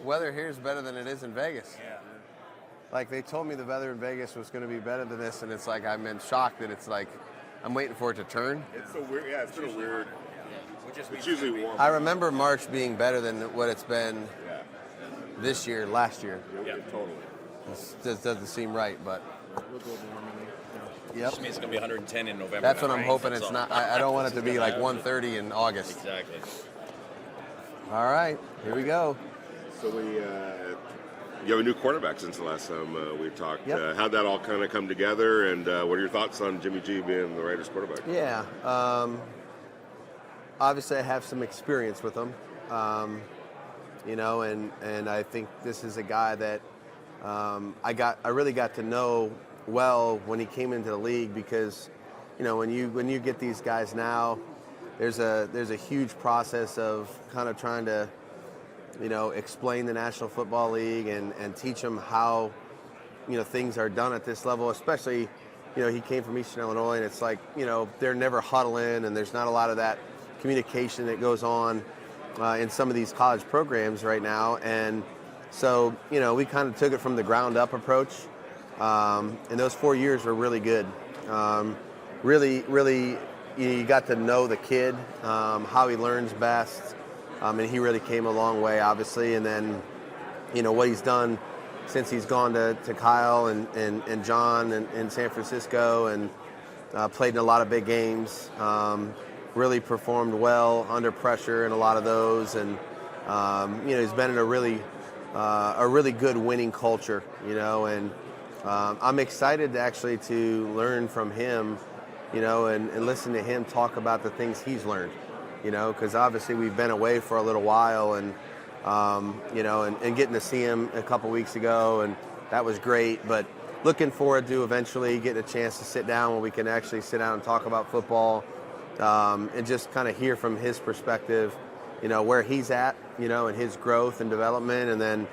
weather here is better than it is in Vegas. Yeah. Like, they told me the weather in Vegas was going to be better than this, and it's like I'm in shock that it's like I'm waiting for it to turn. It's so weird. Yeah, it's been a weird. It's usually warm. I remember March being better than what it's been this year, last year. Yeah, totally. This doesn't seem right, but. Yep. Which means it's going to be 110 in November. That's what I'm hoping it's not. I don't want it to be like 130 in August. Exactly. All right, here we go. So you have a new quarterback since the last time we talked. Yep. How'd that all kind of come together, and what are your thoughts on Jimmy G being the Raiders quarterback? Yeah. Obviously, I have some experience with him, and I think this is a guy that I really got to know well when he came into the league, because when you get these guys now, there's a huge process of kind of trying to explain the National Football League and teach them how things are done at this level. Especially he came from Eastern Illinois, and it's like they're never huddling, and there's not a lot of that communication that goes on in some of these college programs right now. And so we kind of took it from the ground up approach. And those 4 years were really good. Really, you got to know the kid, how he learns best, and he really came a long way, obviously. And then, what he's done since he's gone to Kyle and John in San Francisco, and played in a lot of big games. Really performed well under pressure in a lot of those, and he's been in a really good winning culture, and I'm excited to learn from him, and listen to him talk about the things he's learned, because obviously we've been away for a little while, and and getting to see him a couple weeks ago, and that was great. But looking forward to eventually getting a chance to sit down where we can actually sit down and talk about football, and just kind of hear from his perspective, where he's at, and his growth and development, and then,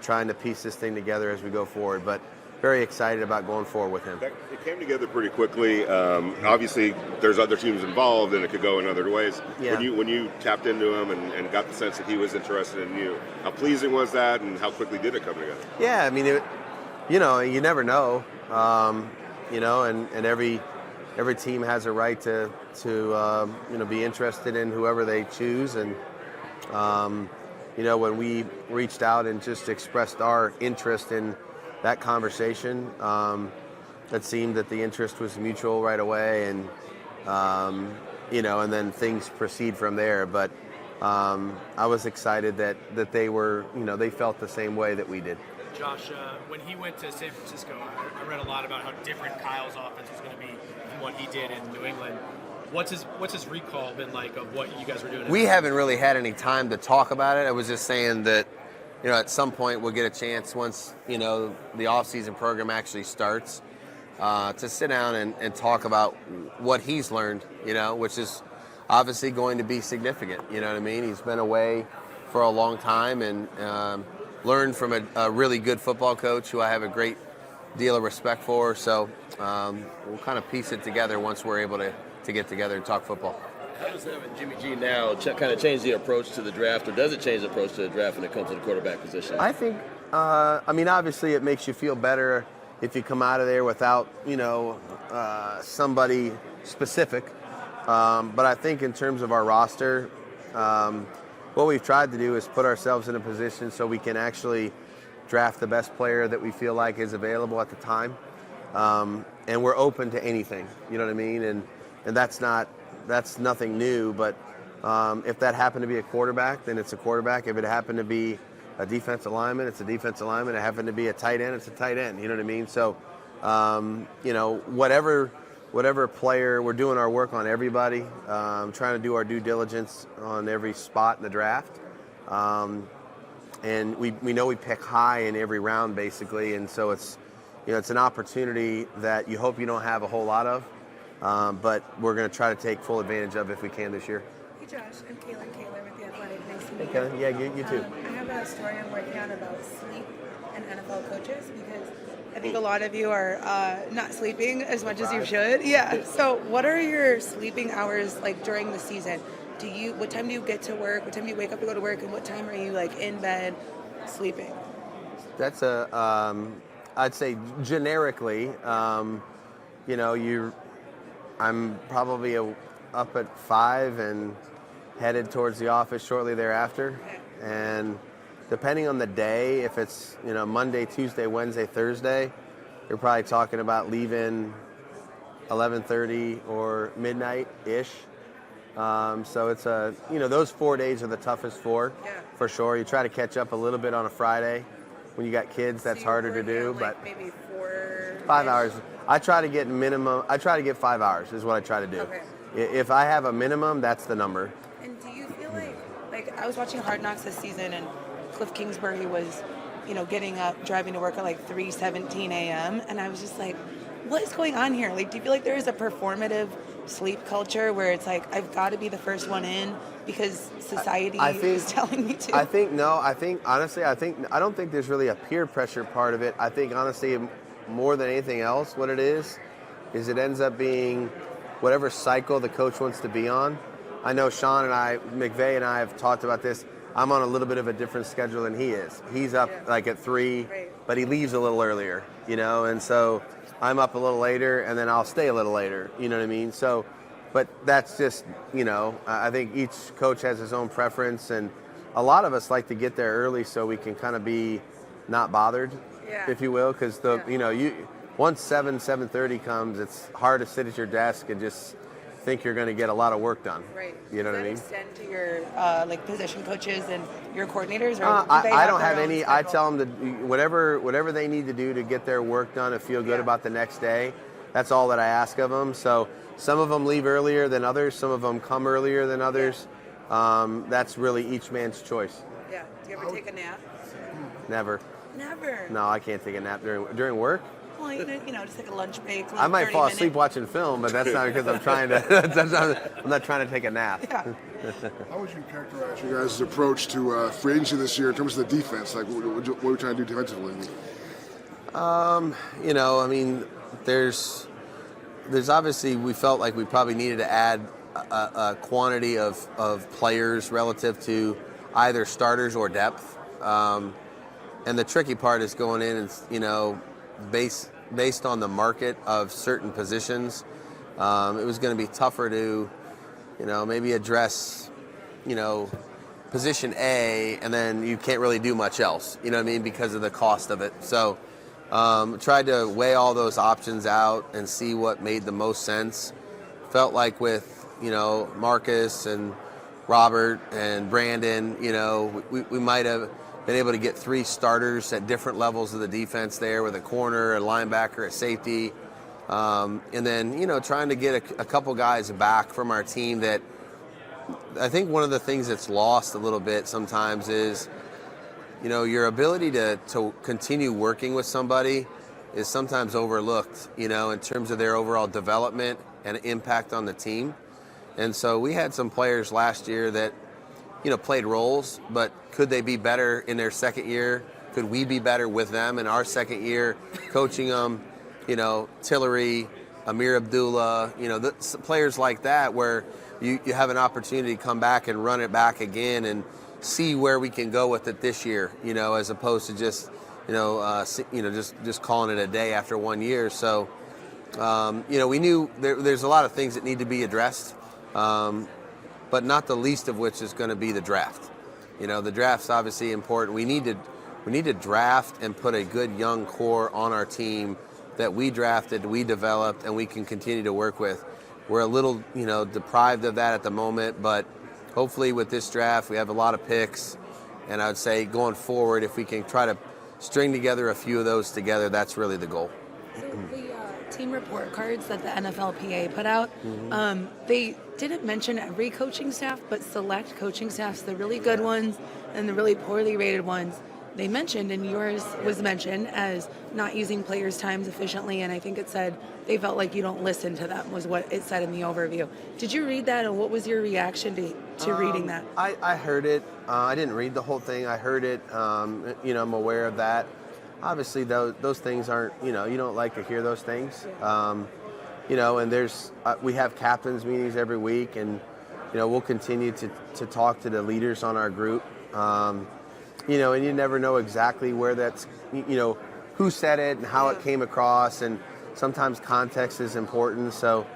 trying to piece this thing together as we go forward. But very excited about going forward with him. It came together pretty quickly. Obviously, there's other teams involved, and it could go in other ways. Yeah. When you tapped into him and got the sense that he was interested in you, how pleasing was that, and how quickly did it come together? Yeah, I mean, you never know, and every team has a right to be interested in whoever they choose. And when we reached out and just expressed our interest in that conversation, it seemed that the interest was mutual right away, and and then things proceed from there. But I was excited that they were, they felt the same way that we did. Josh, when he went to San Francisco, I read a lot about how different Kyle's offense was going to be from what he did in New England. What's his recall been like of what you guys were doing? We haven't really had any time to talk about it. I was just saying that, at some point we'll get a chance once, the off-season program actually starts, to sit down and talk about what he's learned, which is obviously going to be significant. You know what I mean? He's been away for a long time, and learned from a really good football coach who I have a great deal of respect for. So we'll kind of piece it together once we're able to get together and talk football. How does having Jimmy G now kind of change the approach to the draft, or does it change the approach to the draft when it comes to the quarterback position? I think, obviously it makes you feel better if you come out of there without, somebody specific. But I think in terms of our roster, what we've tried to do is put ourselves in a position so we can actually draft the best player that we feel like is available at the time. And we're open to anything, you know what I mean? And that's nothing new, but if that happened to be a quarterback, then it's a quarterback. If it happened to be a defensive lineman, it's a defensive lineman. If it happened to be a tight end, it's a tight end, you know what I mean? So, whatever player, we're doing our work on everybody, trying to do our due diligence on every spot in the draft. And we know we pick high in every round, basically, and so it's an opportunity that you hope you don't have a whole lot of, but we're going to try to take full advantage of if we can this year. Hey Josh, I'm Kaylor with The Athletic. Nice to meet Okay, you. yeah, you too. I have a story I'm working on about sleep and NFL coaches, because I think a lot of you are not sleeping as much as you should. Yeah. So what are your sleeping hours like during the season? What time do you get to work? What time do you wake up to go to work? And what time are you like in bed sleeping? That's I'd say generically, you know, I'm probably up at 5 and headed towards the office shortly thereafter. And depending on the day, if it's, you know, Monday, Tuesday, Wednesday, Thursday, you're probably talking about leaving 11:30 or midnight-ish. So it's you know, those 4 days are the toughest for sure. You try to catch up a little bit on a Friday. When you got kids, that's harder to do, but maybe 4. 5 hours. I try to get 5 hours is what I try to do. Okay. If I have a minimum, that's the number. And do you feel like I was watching Hard Knocks this season, and Cliff Kingsbury was, you know, getting up, driving to work at like 3:17 a.m. and I was just like, what is going on here? Like, do you feel like there is a performative sleep culture where it's like, I've got to be the first one in because society is telling me to? I think honestly, I don't think there's really a peer pressure part of it. I think honestly, more than anything else, what it is it ends up being whatever cycle the coach wants to be on. I know Sean and McVay and I have talked about this. I'm on a little bit of a different schedule than he is. He's up like at 3, but he leaves a little earlier, you know, and so I'm up a little later and then I'll stay a little later, you know what I mean? So, but that's just, you know, I think each coach has his own preference, and a lot of us like to get there early so we can kind of be not bothered, if you will, because you know, once 7:30 comes, it's hard to sit at your desk and just think you're going to get a lot of work done. Right. You know what I mean? Does that extend to your like position coaches and your coordinators? Or I don't have any. I tell them to whatever they need to do to get their work done and feel good about the next day. That's all that I ask of them. So some of them leave earlier than others. Some of them come earlier than others. That's really each man's choice. Yeah. Do you ever take a nap? Never. Never. No, I can't take a nap during work. Well, you know, just like a lunch break. I might fall asleep watching film, but that's not because I'm trying to. I'm not trying to take a nap. Yeah. How would you characterize you guys' approach to free agency this year in terms of the defense? Like, what are we trying to do defensively? You know, I mean, there's obviously, we felt like we probably needed to add a quantity of players relative to either starters or depth. And the tricky part is going in and, you know, based on the market of certain positions, it was going to be tougher to, you know, maybe address, you know, position A, and then you can't really do much else, you know what I mean, because of the cost of it. So tried to weigh all those options out and see what made the most sense. Felt like with, you know, Marcus and Robert and Brandon, you know, we might have been able to get 3 starters at different levels of the defense there, with a corner, a linebacker, a safety. And then, you know, trying to get a couple guys back from our team that I think one of the things that's lost a little bit sometimes is, you know, your ability to continue working with somebody is sometimes overlooked, you know, in terms of their overall development and impact on the team. And so we had some players last year that, you know, played roles, but could they be better in their second year? Could we be better with them in our second year, coaching them? You know, Tillery, Amir Abdullah, you know, players like that, where you have an opportunity to come back and run it back again and see where we can go with it this year, you know, as opposed to just, just calling it a day after 1 year. So, you know, we knew there's a lot of things that need to be addressed, but not the least of which is going to be the draft. You know, the draft's obviously important. We need to draft and put a good young core on our team that we drafted, we developed, and we can continue to work with. We're a little, you know, deprived of that at the moment, but hopefully with this draft, we have a lot of picks, and I would say going forward, if we can try to string together a few of those together, that's really the goal. So the team report cards that the NFLPA put out, they didn't mention every coaching staff, but select coaching staffs, the really good ones and the really poorly rated ones, they mentioned, and yours was mentioned as not using players' times efficiently, and I think it said they felt like you don't listen to them, was what it said in the overview. Did you read that, and what was your reaction to reading that? I heard it. I didn't read the whole thing. I heard it. You know, I'm aware of that. Obviously, those things aren't, you know, you don't like to hear those things. You know, and we have captains meetings every week, and, you know, we'll continue to talk to the leaders on our group. and you never know exactly where that's, who said it and how it came across, and sometimes context is important. So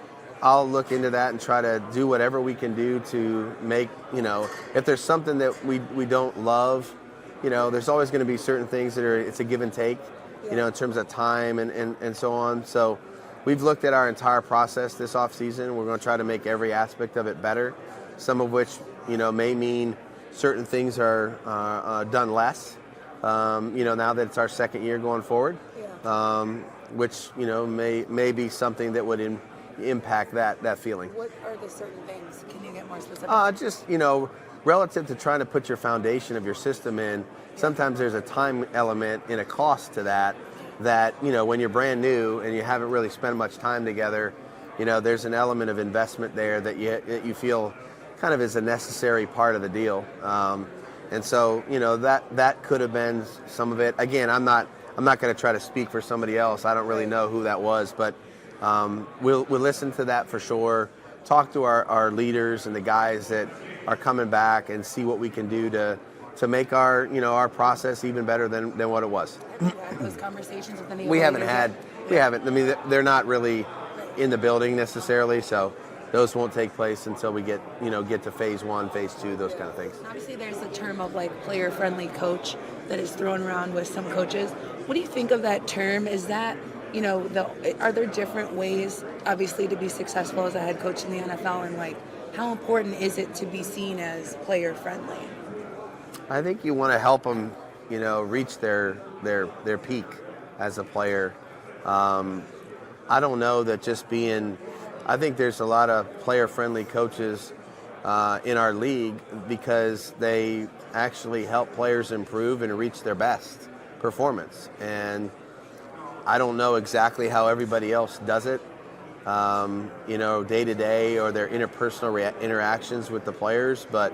I'll look into that and try to do whatever we can do to make, if there's something that we don't love, there's always going to be certain things that it's a give and take, in terms of time and so on. So we've looked at our entire process this off season. We're going to try to make every aspect of it better, some of which, may mean certain things are done less, now that it's our second year going forward, which, may be something that would impact that feeling. What are the certain things? Can you get more specific? Just, relative to trying to put your foundation of your system in, sometimes there's a time element and a cost to that, when you're brand new and you haven't really spent much time together, there's an element of investment there that you feel kind of is a necessary part of the deal. And so, that could have been some of it. Again, I'm not going to try to speak for somebody else. I don't really know who that was, but we'll listen to that for sure. Talk to our leaders and the guys that are coming back and see what we can do to make our process even better than what it was. Have you had those conversations with any? We haven't. I mean, they're not really in the building necessarily, so those won't take place until we get to phase 1, phase 2, those kind of things. Obviously, there's a term of player-friendly coach that is thrown around with some coaches. What do you think of that term? Is that are there different ways, obviously, to be successful as a head coach in the NFL, and how important is it to be seen as player-friendly? I think you want to help them, reach their peak as a player. I don't know that just being. I think there's a lot of player-friendly coaches in our league because they actually help players improve and reach their best performance. And I don't know exactly how everybody else does it, day to day or their interpersonal interactions with the players. But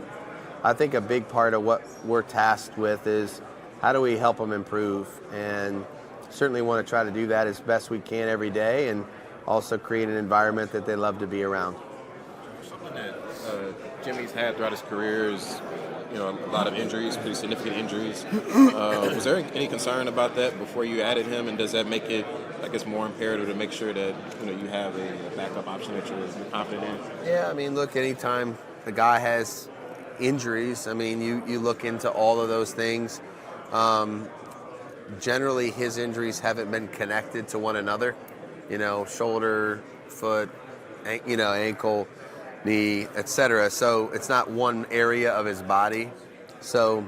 I think a big part of what we're tasked with is how do we help them improve, and certainly want to try to do that as best we can every day, and also create an environment that they love to be around. Something that Jimmy's had throughout his career is, a lot of injuries, pretty significant injuries. Was there any concern about that before you added him, and does that make it, more imperative to make sure that, you have a backup option that you're confident in? Yeah, I mean, look, anytime a guy has injuries, I mean, you look into all of those things. Generally, his injuries haven't been connected to one another. Shoulder, foot, ankle, knee, etc. So it's not one area of his body. So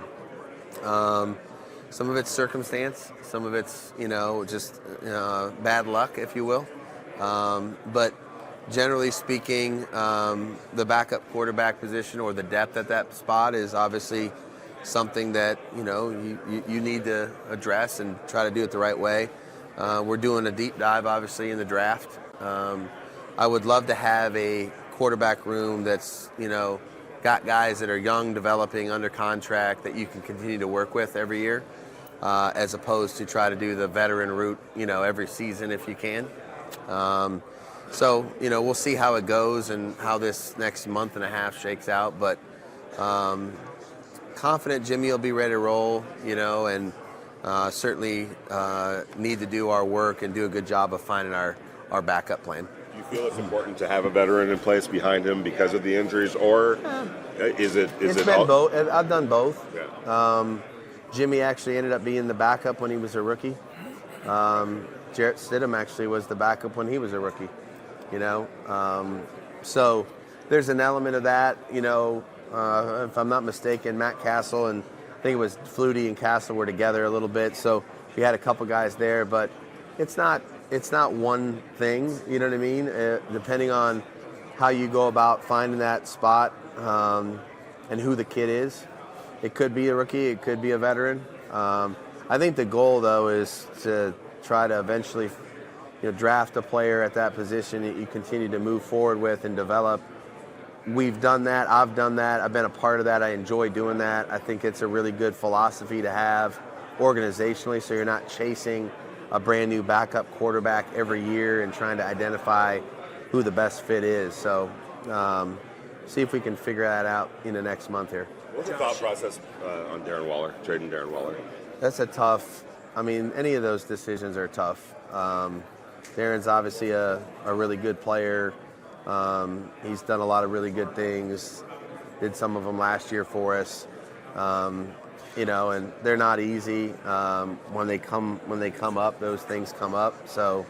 some of it's circumstance, some of it's just bad luck, if you will. But generally speaking, the backup quarterback position or the depth at that spot is obviously something that you need to address and try to do it the right way. We're doing a deep dive, obviously, in the draft. I would love to have a quarterback room that's, got guys that are young, developing, under contract that you can continue to work with every year, as opposed to try to do the veteran route, every season if you can. So, we'll see how it goes and how this next month and a half shakes out. But confident Jimmy will be ready to roll, and certainly need to do our work and do a good job of finding our backup plan. Do you feel it's important to have a veteran in place behind him because of the injuries, or is it? It's been both. I've done both. Yeah. Jimmy actually ended up being the backup when he was a rookie. Jarrett Stidham actually was the backup when he was a rookie. So there's an element of that. If I'm not mistaken, Matt Castle and I think it was Flutie and Castle were together a little bit, so we had a couple guys there, but it's not one thing, you know what I mean? Depending on how you go about finding that spot and who the kid is. It could be a rookie, it could be a veteran. I think the goal, though, is to try to eventually draft a player at that position that you continue to move forward with and develop. We've done that. I've done that. I've been a part of that. I enjoy doing that. I think it's a really good philosophy to have organizationally, so you're not chasing a brand new backup quarterback every year and trying to identify who the best fit is. So see if we can figure that out in the next month here. What's the thought process on Darren Waller, trading Darren Waller? That's a tough. I mean, any of those decisions are tough. Darren's obviously a really good player. He's done a lot of really good things. Did some of them last year for us. You know, and they're not easy. When they come up, those things come up. So,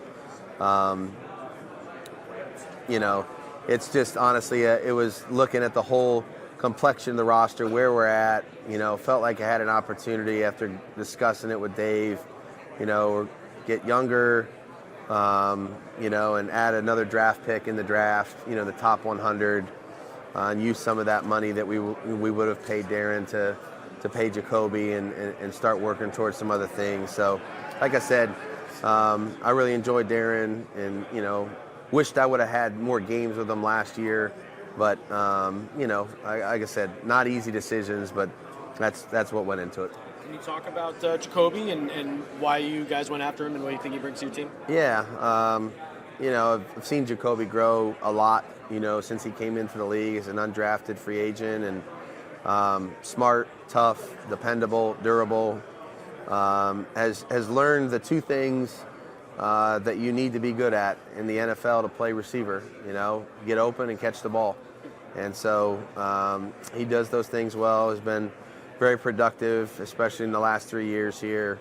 you know, it's just honestly, it was looking at the whole complexion of the roster, where we're at. You know, felt like I had an opportunity after discussing it with Dave. You know, get younger. You know, and add another draft pick in the draft. You know, the top 100, and use some of that money that we would have paid Darren to pay Jacoby and start working towards some other things. So, like I said, I really enjoyed Darren, and you know, wished I would have had more games with him last year. But you know, like I said, not easy decisions, but that's what went into it. Can you talk about Jacoby and why you guys went after him and what you think he brings to your team? Yeah, you know, I've seen Jacoby grow a lot. You know, since he came into the league as an undrafted free agent, and smart, tough, dependable, durable. Has learned the two things that you need to be good at in the NFL to play receiver. You know, get open and catch the ball. And so he does those things well. Has been very productive, especially in the last 3 years here,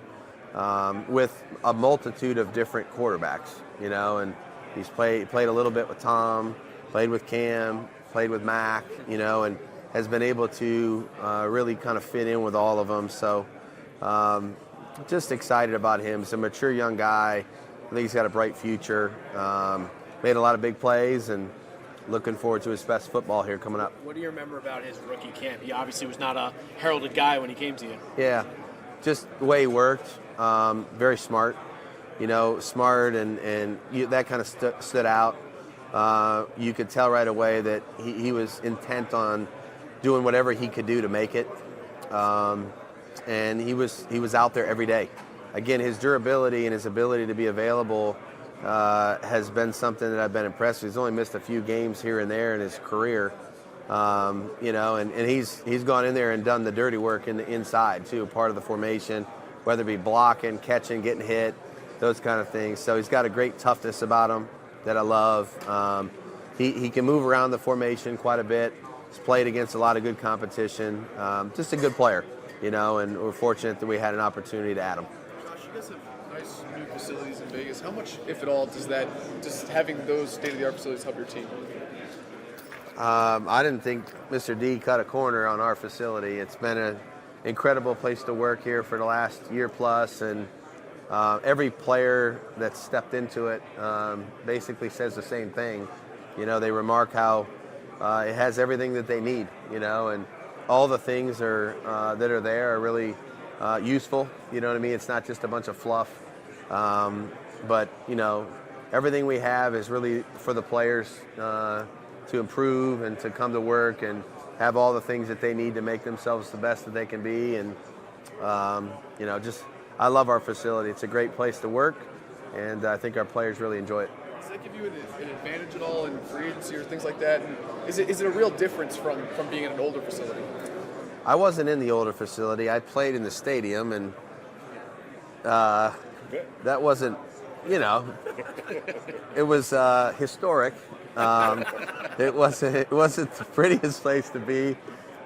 with a multitude of different quarterbacks. You know, and he's played a little bit with Tom, played with Cam, played with Mac. You know, and has been able to really kind of fit in with all of them. So just excited about him. He's a mature young guy. I think he's got a bright future. Made a lot of big plays, and looking forward to his best football here coming up. What do you remember about his rookie camp? He obviously was not a heralded guy when he came to you. Yeah, just the way he worked. Very smart. You know, smart, and that kind of stood out. You could tell right away that he was intent on doing whatever he could do to make it, and he was out there every day. Again, his durability and his ability to be available has been something that I've been impressed with. He's only missed a few games here and there in his career, you know, and he's gone in there and done the dirty work in the inside too, part of the formation, whether it be blocking, catching, getting hit, those kind of things. So he's got a great toughness about him that I love. He can move around the formation quite a bit. He's played against a lot of good competition. Just a good player, you know, and we're fortunate that we had an opportunity to add him. Josh, you guys have nice new facilities in Vegas. How much, if at all, does having those state-of-the-art facilities help your team? I didn't think Mr. D cut a corner on our facility. It's been an incredible place to work here for the last year plus, and every player that's stepped into it basically says the same thing. You know, they remark how it has everything that they need, you know, and all the things that are there are really useful. You know what I mean? It's not just a bunch of fluff. But, you know, everything we have is really for the players to improve and to come to work and have all the things that they need to make themselves the best that they can be. And, you know, just I love our facility. It's a great place to work, and I think our players really enjoy it. Does that give you an advantage at all in free agency or things like that? And is it a real difference from being in an older facility? I wasn't in the older facility. I played in the stadium, and that wasn't, you know, it was historic. It wasn't the prettiest place to be,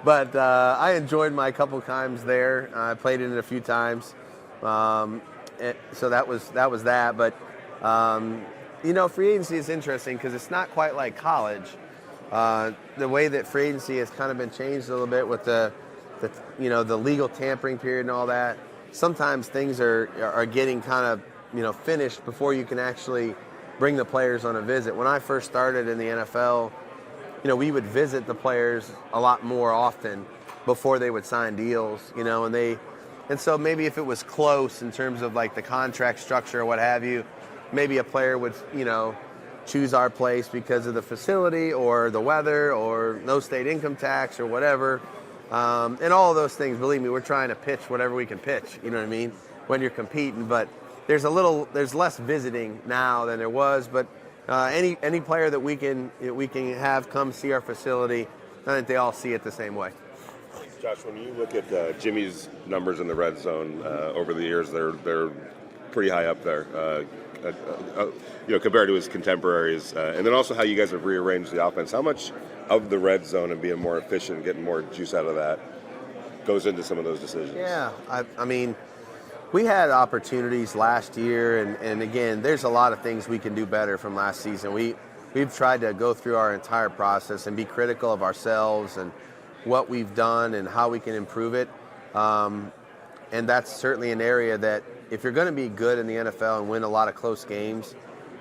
but I enjoyed my couple times there. I played in it a few times, so that was that. But you know, free agency is interesting because it's not quite like college. The way that free agency has kind of been changed a little bit with the legal tampering period and all that. Sometimes things are getting kind of, you know, finished before you can actually bring the players on a visit. When I first started in the NFL, you know, we would visit the players a lot more often before they would sign deals, you know, and so maybe if it was close in terms of like the contract structure or what have you, maybe a player would, you know, choose our place because of the facility or the weather or no state income tax or whatever. And all of those things, believe me, we're trying to pitch whatever we can pitch, you know what I mean, when you're competing. But there's less visiting now than there was. But any player that we can have come see our facility, I think they all see it the same way. Josh, when you look at Jimmy's numbers in the red zone over the years, they're pretty high up there, compared to his contemporaries. And then also how you guys have rearranged the offense. How much of the red zone and being more efficient, getting more juice out of that, goes into some of those decisions? Yeah, I mean, we had opportunities last year, and again, there's a lot of things we can do better from last season. We've tried to go through our entire process and be critical of ourselves and what we've done and how we can improve it. And that's certainly an area that if you're going to be good in the NFL and win a lot of close games,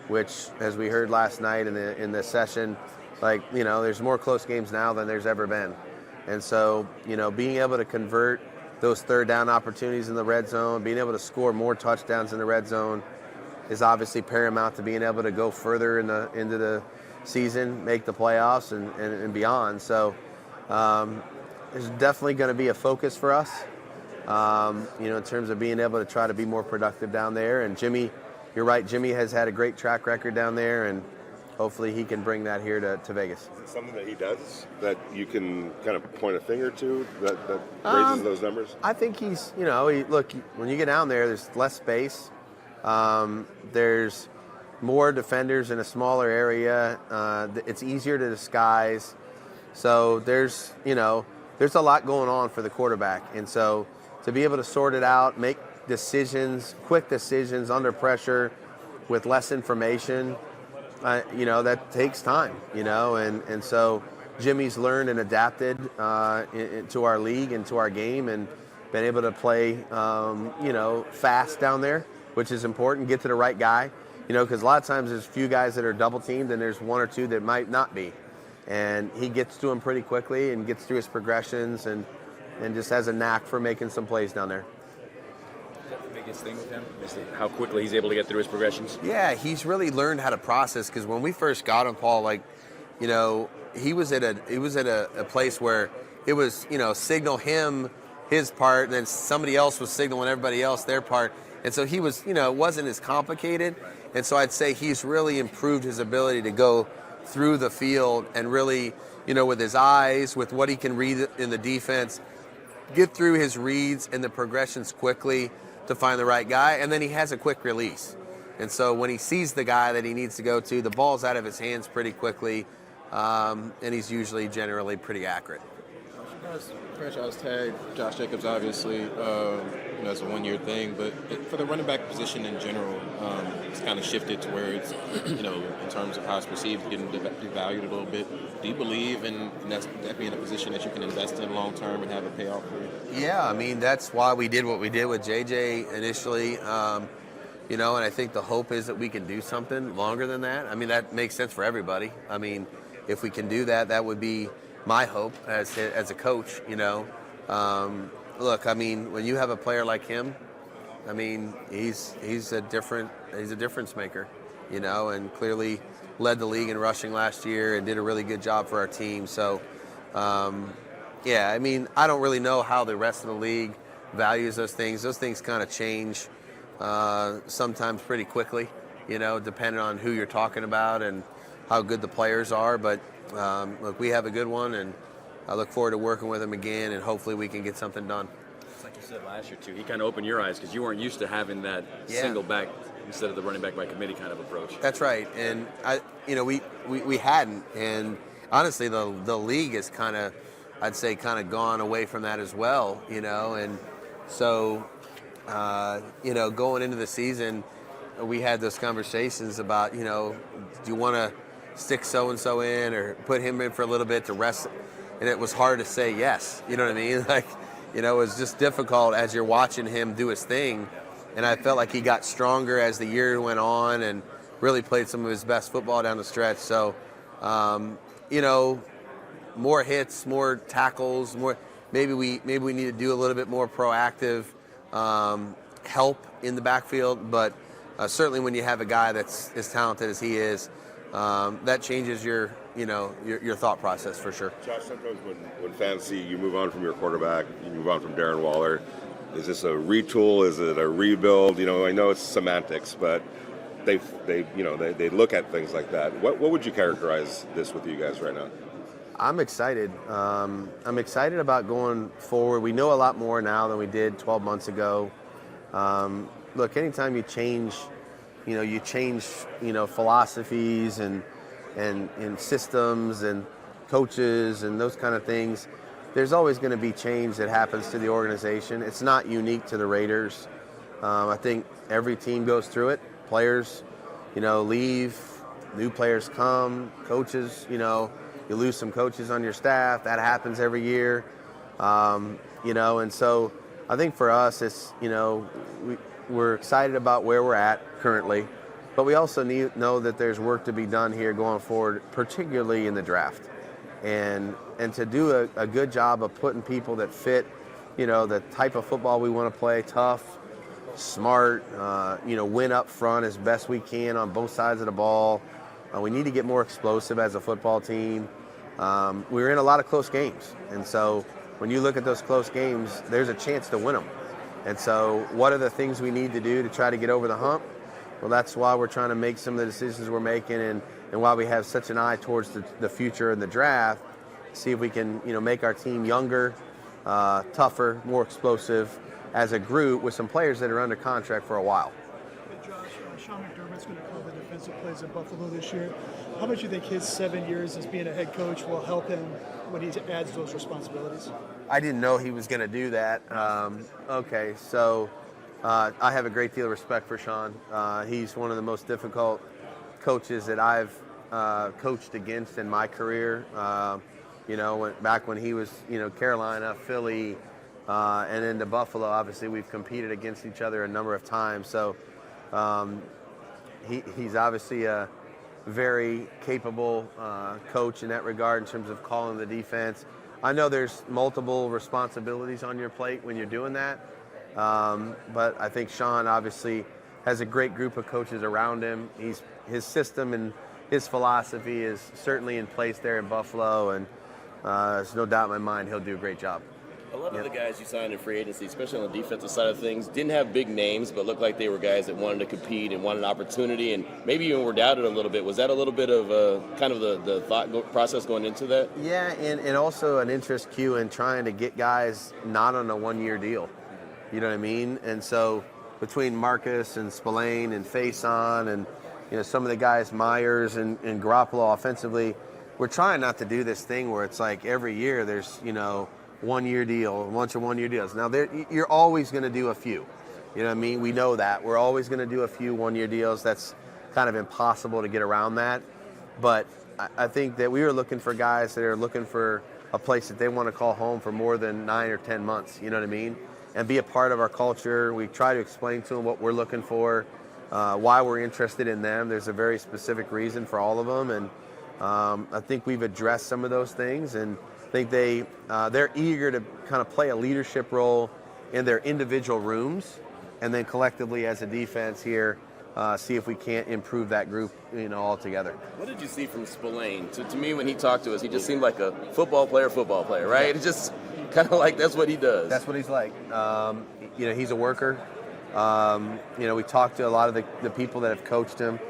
which, as we heard last night in the session, there's more close games now than there's ever been. And so, being able to convert those third down opportunities in the red zone, being able to score more touchdowns in the red zone is obviously paramount to being able to go further into the season, make the playoffs and beyond. So there's definitely going to be a focus for us, in terms of being able to try to be more productive down there. And Jimmy, you're right, Jimmy has had a great track record down there, and hopefully he can bring that here to Vegas. Is it something that he does that you can kind of point a finger to that raises those numbers? I think he's, look, when you get down there, there's less space. There's more defenders in a smaller area. It's easier to disguise. So there's a lot going on for the quarterback. And so to be able to sort it out, make decisions, quick decisions under pressure with less information, that takes time, and so Jimmy's learned and adapted to our league and to our game and been able to play, fast down there, which is important, get to the right guy, because a lot of times there's a few guys that are double teamed and there's one or two that might not be. And he gets to them pretty quickly and gets through his progressions and just has a knack for making some plays down there. Is that the biggest thing with him? Is how quickly he's able to get through his progressions? Yeah, he's really learned how to process, because when we first got him, Paul, he was at a place where it was, signal him his part, and then somebody else was signaling everybody else their part. And so he was, it wasn't as complicated. And so I'd say he's really improved his ability to go through the field and really, with his eyes, with what he can read in the defense, get through his reads and the progressions quickly to find the right guy. And then he has a quick release. And so when he sees the guy that he needs to go to, the ball's out of his hands pretty quickly, and he's usually generally pretty accurate. Franchise tag Josh Jacobs, obviously, it's a one-year thing, but for the running back position in general, it's kind of shifted to where it's, in terms of how it's perceived, getting devalued a little bit. Do you believe in that being a position that you can invest in long-term and have a payoff for you? Yeah, I mean, that's why we did what we did with JJ initially, and I think the hope is that we can do something longer than that. I mean, that makes sense for everybody. I mean, if we can do that, that would be my hope as a coach, Look, I mean, when you have a player like him, I mean, he's a difference maker, and clearly led the league in rushing last year and did a really good job for our team. So, I mean, I don't really know how the rest of the league values those things. Those things kind of change sometimes pretty quickly, depending on who you're talking about and how good the players are. But look, we have a good one, and I look forward to working with him again, and hopefully we can get something done. It's like you said last year, too. He kind of opened your eyes because you weren't used to having that single back instead of the running back by committee kind of approach. That's right. And, we hadn't. And honestly, the league has kind of, I'd say, gone away from that as well, And so, going into the season, we had those conversations about, do you want to stick so-and-so in or put him in for a little bit to rest? And it was hard to say yes. You know what I mean? It was just difficult as you're watching him do his thing. And I felt like he got stronger as the year went on and really played some of his best football down the stretch. So, more hits, more tackles, more. Maybe we need to do a little bit more proactive help in the backfield. But certainly when you have a guy that's as talented as he is, that changes your thought process for sure. Josh, sometimes when fans see you move on from your quarterback, you move on from Darren Waller, is this a retool? Is it a rebuild? I know it's semantics, but they look at things like that. What would you characterize this with you guys right now? I'm excited. I'm excited about going forward. We know a lot more now than we did 12 months ago. Look, anytime you change, philosophies and systems and coaches and those kind of things, there's always going to be change that happens to the organization. It's not unique to the Raiders. I think every team goes through it. Players, leave, new players come, coaches, you lose some coaches on your staff. That happens every year, and so I think for us, it's, we're excited about where we're at currently, but we also know that there's work to be done here going forward, particularly in the draft. And to do a good job of putting people that fit, the type of football we want to play, tough, smart, win up front as best we can on both sides of the ball. We need to get more explosive as a football team. We're in a lot of close games. And so when you look at those close games, there's a chance to win them. And so what are the things we need to do to try to get over the hump? Well, that's why we're trying to make some of the decisions we're making and why we have such an eye towards the future in the draft, see if we can, make our team younger, tougher, more explosive as a group with some players that are under contract for a while. Hey Josh, Sean McDermott's going to call the defensive plays at Buffalo this year. How much do you think his 7 years as being a head coach will help him when he adds those responsibilities? I didn't know he was going to do that. Okay, so I have a great deal of respect for Sean. He's one of the most difficult coaches that I've coached against in my career. Back when he was, Carolina, Philly, and then to Buffalo, obviously we've competed against each other a number of times. So he's obviously a very capable coach in that regard in terms of calling the defense. I know there's multiple responsibilities on your plate when you're doing that, but I think Sean obviously has a great group of coaches around him. His system and his philosophy is certainly in place there in Buffalo, and there's no doubt in my mind he'll do a great job. A lot of the guys you signed in free agency, especially on the defensive side of things, didn't have big names, but looked like they were guys that wanted to compete and wanted an opportunity, and maybe even were doubted a little bit. Was that a little bit of kind of the thought process going into that? Yeah, and also an interest cue in trying to get guys not on a one-year deal. You know what I mean? And so between Marcus and Spillane and Faison and some of the guys, Myers and Garoppolo offensively, we're trying not to do this thing where it's like every year there's, one-year deal, a bunch of one-year deals. Now, you're always going to do a few. You know what I mean? We know that. We're always going to do a few one-year deals. That's kind of impossible to get around that. But I think that we were looking for guys that are looking for a place that they want to call home for more than 9 or 10 months. You know what I mean? And be a part of our culture. We try to explain to them what we're looking for, why we're interested in them. There's a very specific reason for all of them. And I think we've addressed some of those things, and I think they're eager to kind of play a leadership role in their individual rooms, and then collectively as a defense here, see if we can't improve that group, all together. What did you see from Spillane? To me, when he talked to us, he just seemed like a football player, right? Yeah. It's just kind of like that's what he does. That's what he's like. He's a worker. We talked to a lot of the people that have coached him.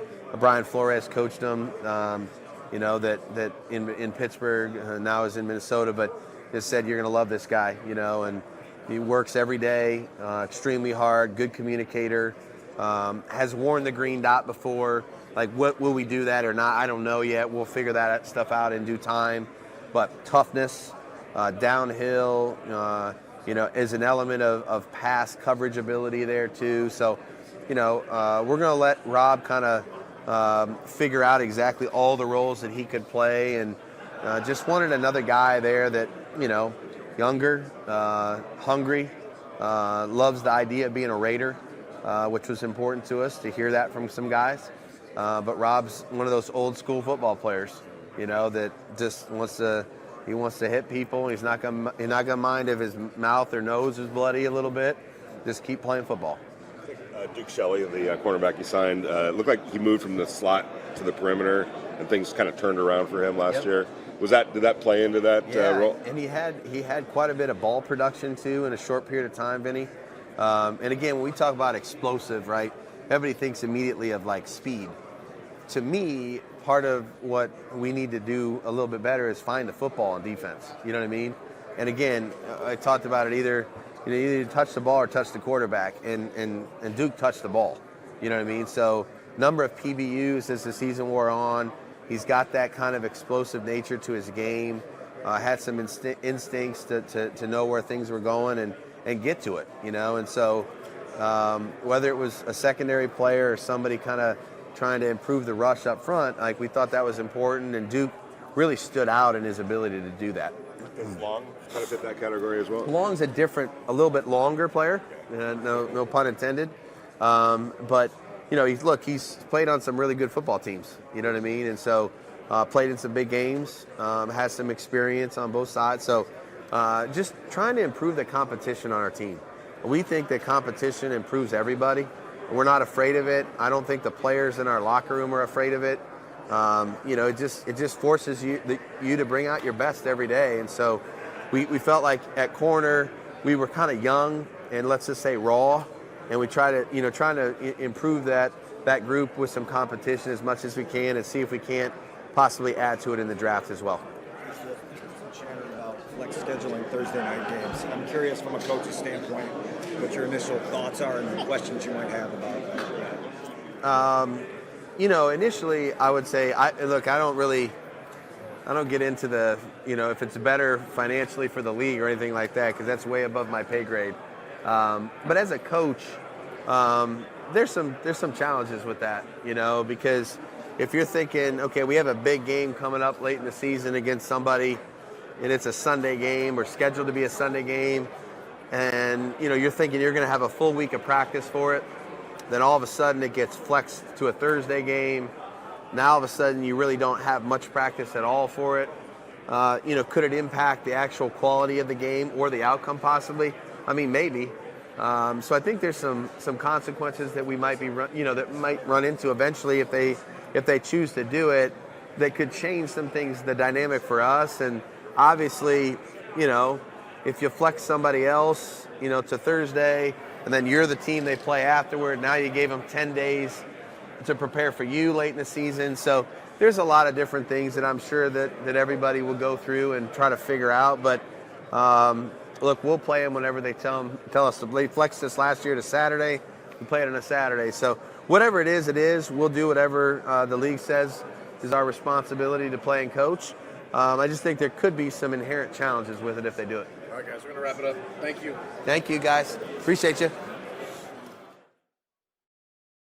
Brian Flores coached him. That in Pittsburgh, now is in Minnesota, but just said, you're going to love this guy, and he works every day, extremely hard, good communicator, has worn the green dot before. Like, will we do that or not? I don't know yet. We'll figure that stuff out in due time. But toughness, downhill, is an element of pass coverage ability there too. So, we're going to let Rob kind of figure out exactly all the roles that he could play, and just wanted another guy there that, younger, hungry, loves the idea of being a Raider, which was important to us to hear that from some guys. But Rob's one of those old school football players, that just wants to hit people. He's not gonna mind if his mouth or nose is bloody a little bit. Just keep playing football. Duke Shelley, the cornerback you signed, looked like he moved from the slot to the perimeter, and things kind of turned around for him last year. Did that play into that role? And he had quite a bit of ball production too in a short period of time, Vinny. And again, when we talk about explosive, right? Everybody thinks immediately of like speed. To me, part of what we need to do a little bit better is find the football on defense. You know what I mean? And again, I talked about it, either you touch the ball or touch the quarterback, and Duke touched the ball. You know what I mean? So number of PBUs as the season wore on. He's got that kind of explosive nature to his game. Had some instincts to know where things were going and get to it, you know. And so whether it was a secondary player or somebody kind of trying to improve the rush up front, like, we thought that was important, and Duke really stood out in his ability to do that. Does Long kind of fit that category as well? Long's a little bit longer player, no pun intended. But, you know, he's played on some really good football teams, you know what I mean? And so played in some big games, has some experience on both sides. So just trying to improve the competition on our team. We think that competition improves everybody. We're not afraid of it. I don't think the players in our locker room are afraid of it. You know, it just forces you to bring out your best every day. And so we felt like at corner we were kind of young and, let's just say, raw, and we trying to improve that group with some competition as much as we can, and see if we can't possibly add to it in the draft as well. Chatter about flex scheduling Thursday night games. I'm curious, from a coach's standpoint, what your initial thoughts are and the questions you might have about that. You know, initially I would say, I don't get into the, you know, if it's better financially for the league or anything like that, because that's way above my pay grade. But as a coach, there's some challenges with that, you know, because if you're thinking, okay, we have a big game coming up late in the season against somebody, and it's a Sunday game or scheduled to be a Sunday game, and, you know, you're thinking you're going to have a full week of practice for it, then all of a sudden it gets flexed to a Thursday game. Now all of a sudden you really don't have much practice at all for it. You know, could it impact the actual quality of the game or the outcome possibly? I mean, maybe. So I think there's some consequences that we might run into eventually if they choose to do it, that could change some things, the dynamic for us. And obviously, you know, if you flex somebody else, you know, to Thursday, and then you're the team they play afterward, now you gave them 10 days to prepare for you late in the season. So there's a lot of different things that I'm sure that everybody will go through and try to figure out. But look, we'll play them whenever they tell us to. They flexed this last year to Saturday. We play it on a Saturday. So whatever it is. We'll do whatever the league says is our responsibility to play and coach. I just think there could be some inherent challenges with it if they do it. All right, guys, we're going to wrap it up. Thank you. Thank you, guys. Appreciate you.